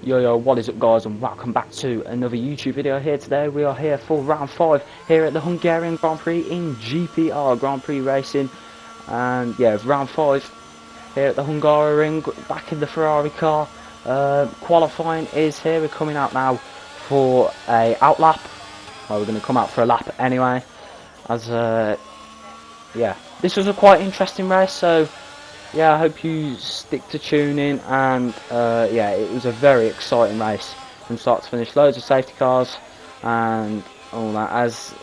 Yo, what is up guys, and welcome back to another YouTube video here. Today we are here for round 5 here at the Hungarian Grand Prix in GPR Grand Prix Racing. And yeah, round 5 here at the Hungary ring, back in the Ferrari car. Qualifying is here. We're coming out now for a out lap. Well, we're going to come out for a lap anyway, as yeah, this was a quite interesting race, so yeah, I hope you stick to tuning. And yeah, it was a very exciting race from start to finish. Loads of safety cars and all that. As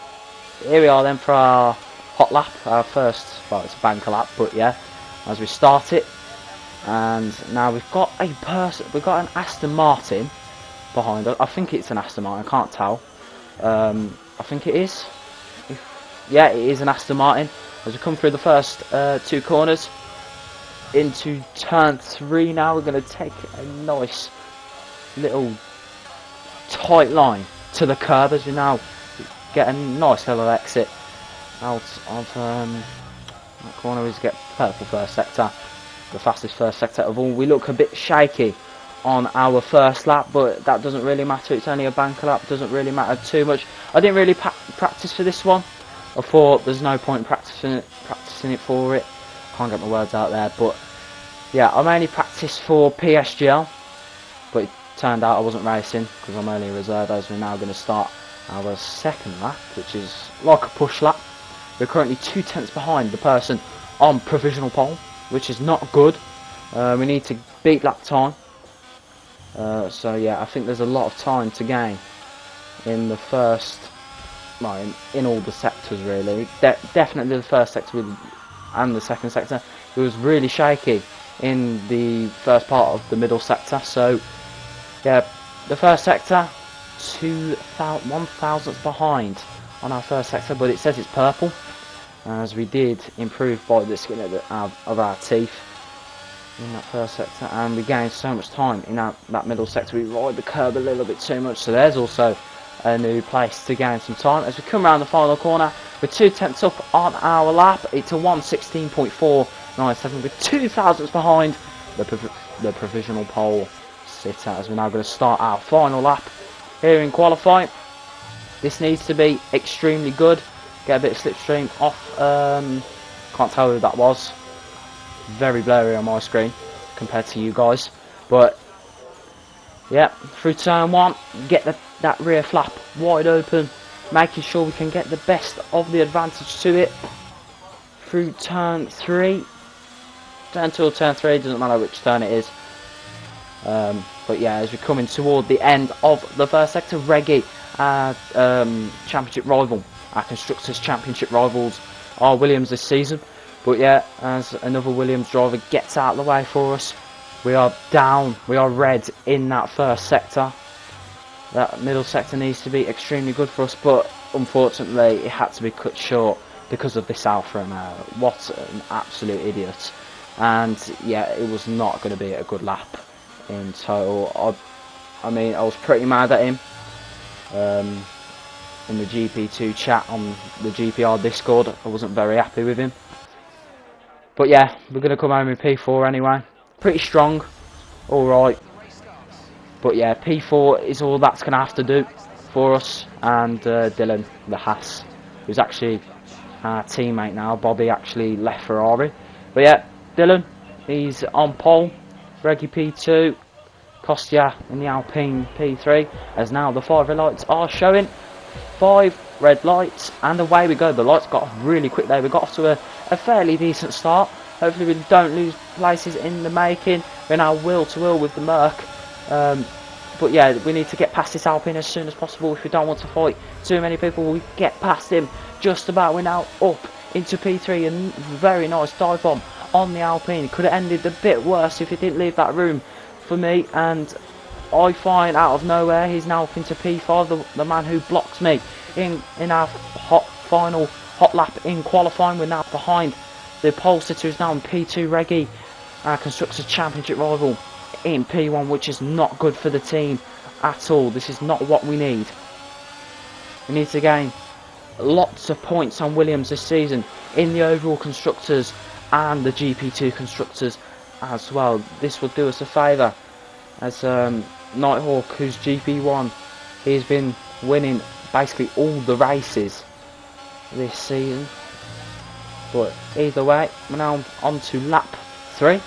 here we are then for our hot lap, our first, well, it's a banker lap, but yeah, as we start it. And now we've got an Aston Martin behind us. I think it's an Aston Martin, I can't tell. I think it is. Yeah, it is an Aston Martin. As we come through the first 2 corners into turn 3 now, we're going to take a nice little tight line to the curb as we now get a nice little exit out of that corner. We get purple first sector, the fastest first sector of all. We look a bit shaky on our first lap, but that doesn't really matter. It's only a banker lap, doesn't really matter too much. I didn't really practice for this one. I thought there's no point practicing it for it. Can't get my words out there, but yeah, I mainly practiced for PSGL, but it turned out I wasn't racing because I'm only a reserve. As we're now going to start our second lap, which is like a push lap. We're currently 2/10 behind the person on provisional pole, which is not good. We need to beat lap time. So yeah, I think there's a lot of time to gain in the first, well, in all the sectors really. Definitely the first sector and the second sector. It was really shaky in the first part of the middle sector. So yeah, the first sector 1,000th behind on our first sector, but it says it's purple, as we did improve by the skin of our teeth in that first sector, and we gained so much time in that middle sector. We ride the curb a little bit too much, so there's also a new place to gain some time. As we come around the final corner, we're 2/10 up on our lap. It's a 1:16.497 with 2,000ths behind the provisional pole sitter, as we're now going to start our final lap here in qualifying. This needs to be extremely good. Get a bit of slipstream off. Can't tell who that was. Very blurry on my screen compared to you guys, but yeah, through turn 1, get that rear flap wide open, making sure we can get the best of the advantage to it. Through turn 3, turn 2 or turn 3, doesn't matter which turn it is. But yeah, as we're coming toward the end of the first sector, Reggie, our championship rival, our Constructors Championship rivals are Williams this season. But yeah, as another Williams driver gets out of the way for us, we are down, we are red in that first sector. That middle sector needs to be extremely good for us, but unfortunately it had to be cut short because of this Alfa Romeo. What an absolute idiot. And yeah, it was not going to be a good lap in total. I mean, I was pretty mad at him in the GP2 chat on the GPR Discord. I wasn't very happy with him. But yeah, we're going to come home with P4 anyway. Pretty strong, alright. But yeah, P4 is all that's going to have to do for us. And Dylan, the Haas, who's actually our teammate now. Bobby actually left Ferrari. But yeah, Dylan, he's on pole. Reggie P2. Kostya in the Alpine P3. As now the 5 red lights are showing. 5 red lights, and away we go. The lights got off really quick there. We got off to a fairly decent start. Hopefully we don't lose places in the making. We're now wheel to wheel with the Merc. But yeah, we need to get past this Alpine as soon as possible if we don't want to fight too many people. We get past him just about. We're now up into P3, and very nice dive bomb on the Alpine. Could have ended a bit worse if he didn't leave that room for me. And I find out of nowhere he's now up into P5, the man who blocks me in our final hot lap in qualifying. We're now behind the pole sitter, who's now in P2. Reggie, our Constructors Championship rival, in P1, which is not good for the team at all. This is not what we need. We need to gain lots of points on Williams this season in the overall Constructors and the GP2 Constructors as well. This will do us a favour. as Nighthawk, who's GP1, he's been winning basically all the races this season. But either way, we're now on to lap 3.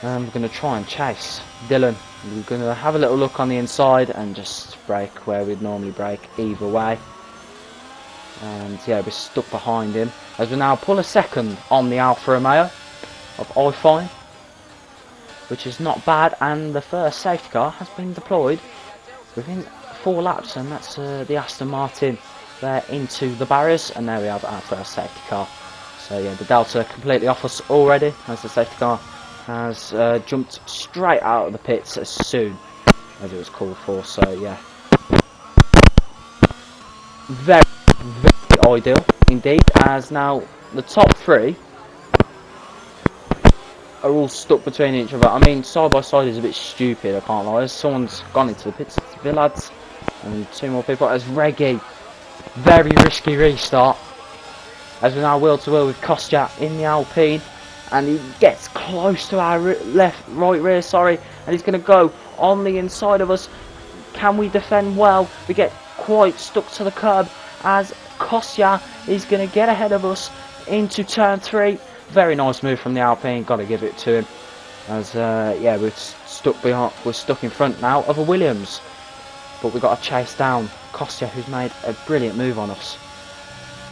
And we're going to try and chase Dylan. We're going to have a little look on the inside and just brake where we'd normally brake either way. And yeah, we're stuck behind him as we now pull a second on the Alfa Romeo of iFine, which is not bad. And the first safety car has been deployed within 4 laps, and that's the Aston Martin there into the barriers, and there we have our first safety car. So yeah, the Delta completely off us already, as the safety car has jumped straight out of the pits as soon as it was called for. So yeah, very, very ideal indeed, as now the top 3 are all stuck between each other. I mean, side by side is a bit stupid, I can't lie. Someone's gone into the pits, it's Villads, and 2 more people as Reggie. Very risky restart, as we're now wheel to wheel with Kostya in the Alpine, and he gets close to our right rear, and he's going to go on the inside of us. Can we defend well? We get quite stuck to the curb as Kostya is going to get ahead of us into turn 3. Very nice move from the Alpine, got to give it to him, as yeah, we're stuck in front now of a Williams, but we've got to chase down Kostya, who's made a brilliant move on us.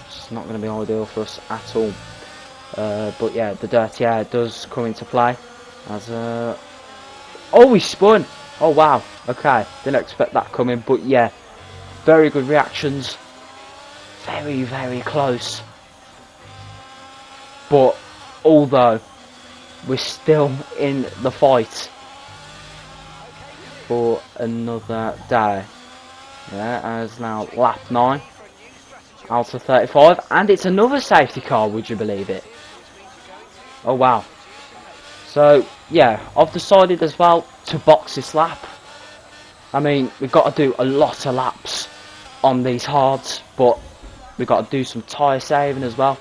It's not going to be ideal for us at all. But yeah, the dirty air does come into play. As oh, he spun! Oh wow, okay, didn't expect that coming, but yeah, very good reactions. Very, very close. But although we're still in the fight for another day. Yeah, as now lap 9, out of 35, and it's another safety car, would you believe it? Oh wow. So yeah, I've decided as well to box this lap. I mean, we've got to do a lot of laps on these hards, but we've got to do some tyre saving as well,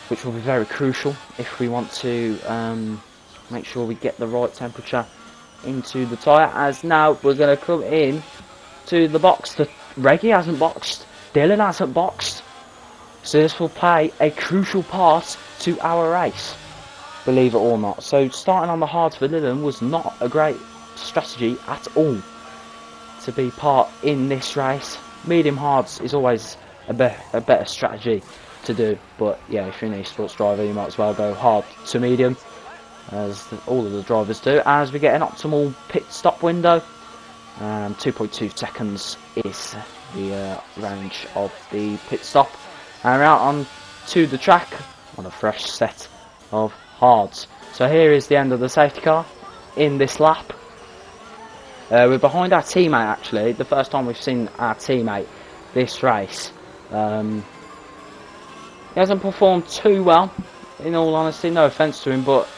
which will be very crucial if we want to make sure we get the right temperature into the tyre. As now we're going to come in to the box. Reggie hasn't boxed, Dylan hasn't boxed, so this will play a crucial part to our race, believe it or not. So starting on the hards for Dylan was not a great strategy at all to be part in this race. Medium hards is always a better strategy to do, but yeah, if you're an esports driver, you might as well go hard to medium, as all of the drivers do, as we get an optimal pit stop window. 2.2 seconds is the range of the pit stop, and we're out on to the track on a fresh set of hards. So here is the end of the safety car in this lap. We're behind our teammate, actually, the first time we've seen our teammate this race. He hasn't performed too well, in all honesty, no offence to him, but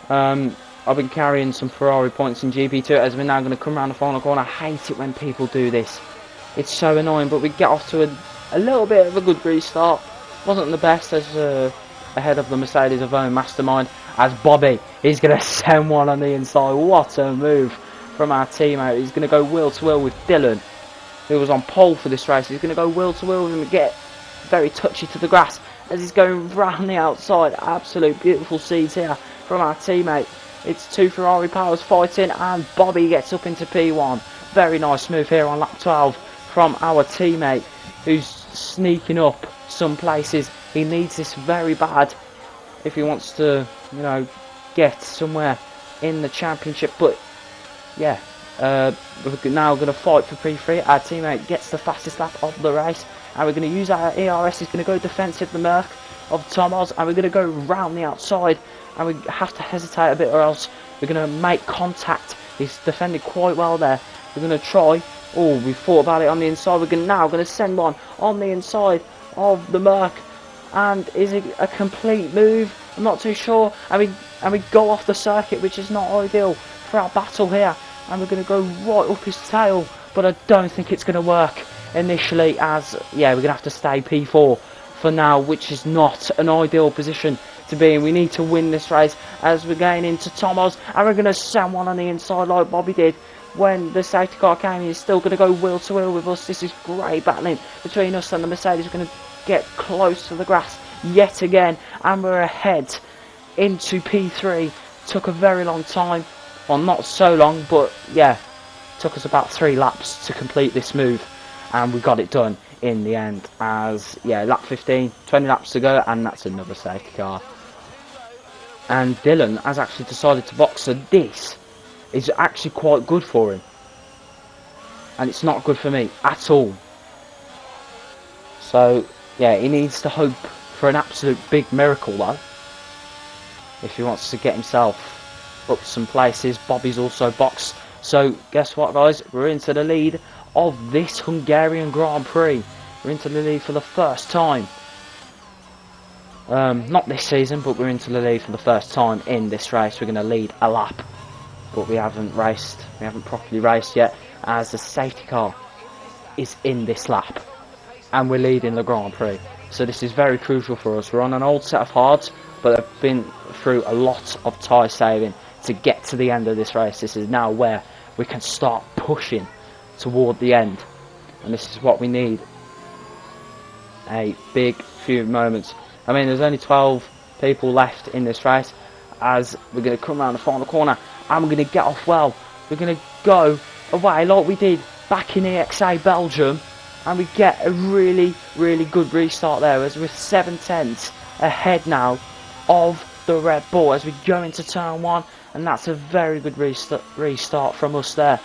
I've been carrying some Ferrari points in GP2, as we're now going to come around the final corner. I hate it when people do this. It's so annoying, but we get off to a little bit of a good restart. Wasn't the best, as ahead of the Mercedes of own Mastermind, as Bobby is going to send one on the inside. What a move from our teammate. He's going to go wheel to wheel with Dylan, who was on pole for this race. He's going to go wheel to wheel with him and get very touchy to the grass as he's going round the outside. Absolute beautiful scenes here from our teammate. It's 2 Ferrari powers fighting, and Bobby gets up into P1. Very nice move here on lap 12 from our teammate, who's sneaking up some places. He needs this very bad if he wants to, you know, get somewhere in the championship. But yeah, we're now going to fight for P3. Our teammate gets the fastest lap of the race, and we're going to use our ERS. He's going to go defensive, the Merc of Tomos, and we're going to go round the outside, and we have to hesitate a bit, or else we're going to make contact. He's defended quite well there. We're going to try. Oh, we thought about it on the inside. We're now going to send one on the inside of the Merc, and is it a complete move? I'm not too sure. And we go off the circuit, which is not ideal for our battle here, and we're going to go right up his tail, but I don't think it's going to work initially, as yeah, we're going to have to stay P4 for now, which is not an ideal position to be in. We need to win this race as we're going into Tomos, and we're going to send one on the inside like Bobby did when the safety car came. He's still going to go wheel to wheel with us. This is great battling between us and the Mercedes. We're going to get close to the grass yet again, and we're ahead into P3. Took a very long time, well, not so long, but yeah, took us about 3 laps to complete this move, and we got it done in the end. As yeah, lap 15, 20 laps to go, and that's another safety car. And Dylan has actually decided to box, so this is actually quite good for him, and it's not good for me at all. So yeah, he needs to hope for an absolute big miracle though, if he wants to get himself up some places. Bobby's also boxed, so guess what guys, we're into the lead of this Hungarian Grand Prix. We're into the lead for the first time, not this season, but we're into the lead for the first time in this race. We're going to lead a lap, but we haven't properly raced yet, as the safety car is in this lap and we're leading the Grand Prix. So this is very crucial for us. We're on an old set of hards, but I've been through a lot of tyre saving to get to the end of this race. This is now where we can start pushing toward the end, and this is what we need. A big few moments. I mean, there's only 12 people left in this race, as we're going to come around the final corner and we're going to get off well. We're going to go away like we did back in EXA Belgium, and we get a really good restart there, as we're 7/10 ahead now of the Red Bull as we go into turn 1, and that's a very good restart from us there.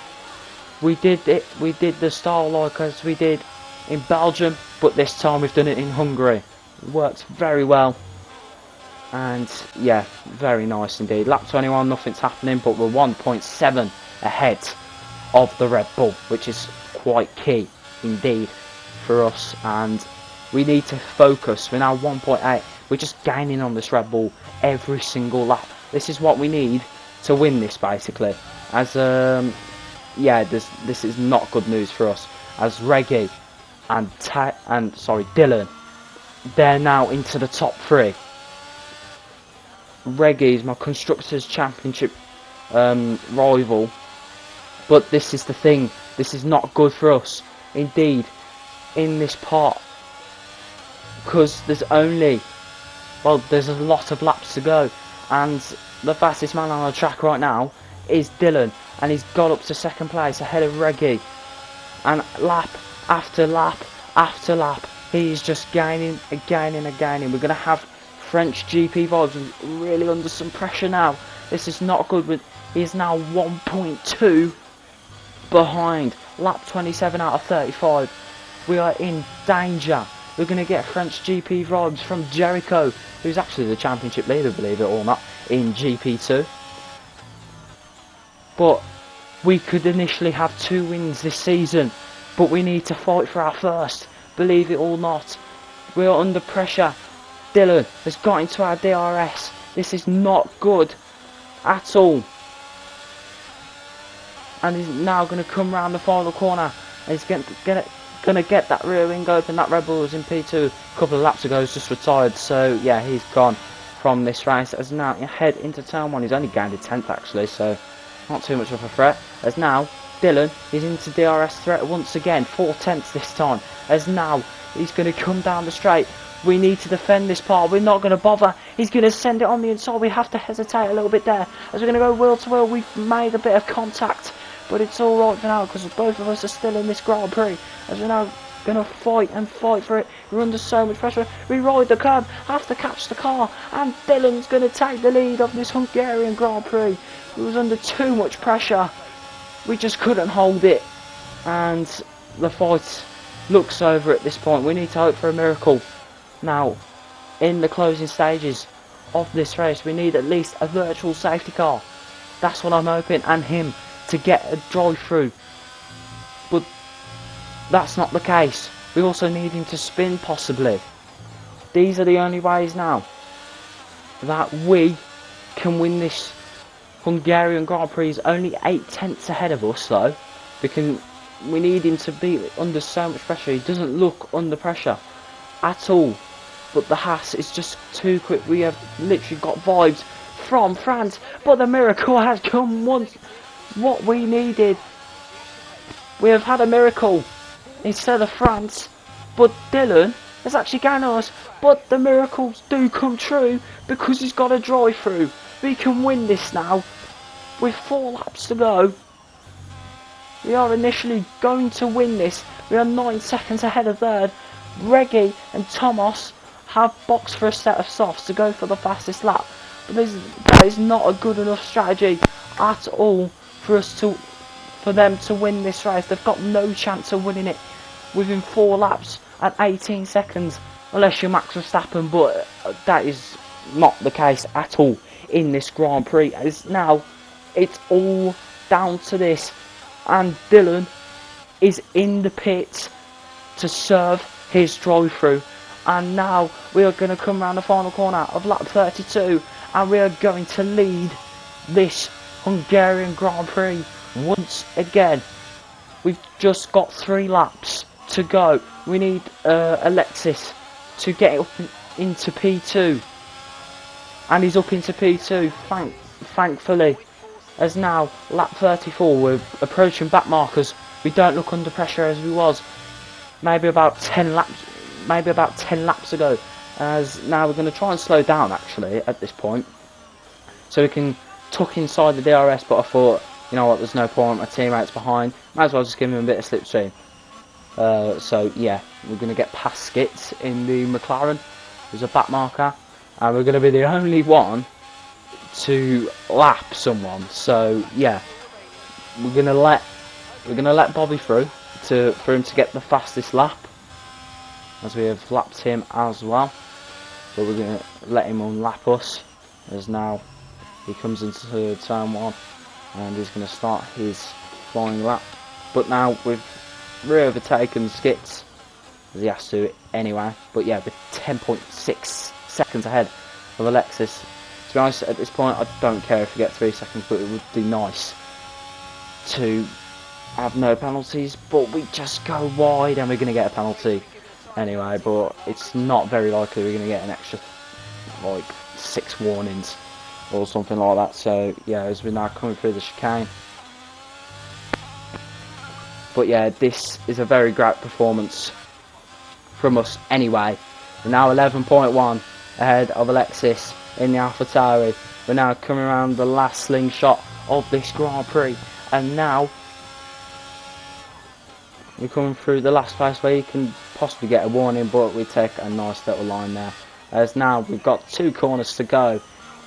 We did the style like as we did in Belgium, but this time we've done it in Hungary. It works very well, and yeah, very nice indeed. Lap 21, nothing's happening, but we're 1.7 ahead of the Red Bull, which is quite key indeed for us, and we need to focus. We're now 1.8. We're just gaining on this Red Bull every single lap. This is what we need to win this, basically. As yeah, this is not good news for us, as Reggie and Dylan, they're now into the top 3. Reggie is my Constructors' Championship rival, but this is the thing, this is not good for us indeed in this part, because there's a lot of laps to go, and the fastest man on the track right now is Dylan, and he's got up to 2nd place ahead of Reggie, and lap after lap after lap he's just gaining and gaining and gaining. We're going to have French GP vibes, really under some pressure now. This is not good. He's now 1.2 behind, lap 27 out of 35. We are in danger. We're going to get French GP vibes from Jericho, who's actually the championship leader, believe it or not, in GP2. But we could initially have 2 wins this season, but we need to fight for our first, believe it or not. We're under pressure. Dylan has got into our DRS. This is not good at all. And he's now going to come round the final corner. And he's going to get that rear wing open. That Red Bull was in P2 a couple of laps ago, has just retired. So yeah, he's gone from this race. As now head into turn 1. He's only gained a 10th actually, so not too much of a threat. As now Dylan is into DRS threat once again, 4/10 this time. As now he's going to come down the straight. We need to defend this part. We're not going to bother. He's going to send it on the inside. We have to hesitate a little bit there, as we're going to go wheel to wheel. We've made a bit of contact, but it's all right for now, because both of us are still in this Grand Prix, as we're now going to fight and fight for it. We're under so much pressure. We ride the curb, have to catch the car, and Dylan's going to take the lead of this Hungarian Grand Prix. We was under too much pressure. We just couldn't hold it, and the fight looks over at this point. We need to hope for a miracle. Now, in the closing stages of this race, we need at least a virtual safety car. That's what I'm hoping, and him to get a drive through. But that's not the case. We also need him to spin, possibly. These are the only ways now that we can win this Hungarian Grand Prix. Is only 8/10 ahead of us, though. We need him to be under so much pressure. He doesn't look under pressure at all. but the Haas is just too quick. We have literally got vibes from France, but the miracle has come once. What we needed. We have had a miracle instead of France, but Dylan has actually gone us. But the miracles do come true because he's got a drive through. We can win this now with 4 laps to go. We are initially going to win this. We are 9 seconds ahead of third. Reggie and Thomas have boxed for a set of softs to go for the fastest lap. But that is not a good enough strategy at all for them to win this race. They've got no chance of winning it within 4 laps at 18 seconds. Unless you're Max Verstappen, but that is not the case at all in this Grand Prix. As now, it's all down to this. And Dylan is in the pits to serve his drive-through. And now we are going to come around the final corner of lap 32. And we are going to lead this Hungarian Grand Prix once again. We've just got 3 laps to go. We need Alexis to get up into P2. And he's up into P2, thankfully. As now, lap 34, we're approaching back markers. We don't look under pressure as we was maybe about 10 laps ago. As now we're going to try and slow down actually at this point, so we can tuck inside the DRS. But I thought, you know what, there's no point. My teammates behind, might as well just give him a bit of slipstream. So yeah, we're going to get past Skits in the McLaren. There's a back marker, and we're going to be the only one to lap someone. So yeah, we're gonna let Bobby through for him to get the fastest lap, as we have lapped him as well. But we're gonna let him unlap us, as now he comes into turn 1 and he's gonna start his flying lap. But now we've re-overtaken Skits, as he has to anyway. But yeah, we're 10.6 seconds ahead of Alexis. To be honest, at this point, I don't care if we get 3 seconds, but it would be nice to have no penalties. But we just go wide, and we're going to get a penalty anyway. But it's not very likely we're going to get an extra, like, 6 warnings or something like that. So yeah, as we're now coming through the chicane. But yeah, this is a very great performance from us anyway. We're now 11.1 ahead of Alexis in the AlphaTauri. We're now coming around the last slingshot of this Grand Prix, and now we're coming through the last place where you can possibly get a warning, but we take a nice little line there. As now we've got 2 corners to go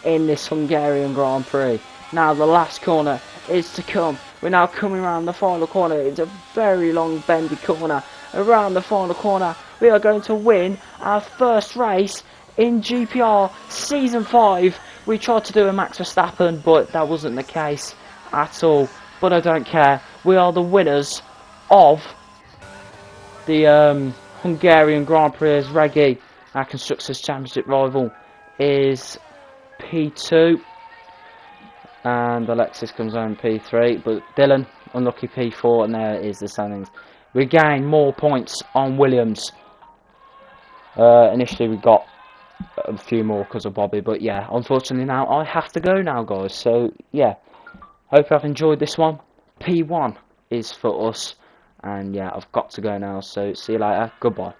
in this Hungarian Grand Prix. Now the last corner is to come. We're now coming around the final corner. It's a very long bendy corner. Around the final corner, we are going to win our first race in GPR Season 5. We tried to do a Max Verstappen, but that wasn't the case at all. But I don't care. We are the winners of the Hungarian Grand Prix. As Reggie, our Constructors' Championship rival, is P2. And Alexis comes home P3. But Dylan, unlucky P4, and there is the standings. We gain more points on Williams. Initially we got a few more because of Bobby, but yeah, unfortunately now I have to go now, guys. So yeah, hope you have enjoyed this one. P1 is for us, and yeah, I've got to go now, so see you later, goodbye.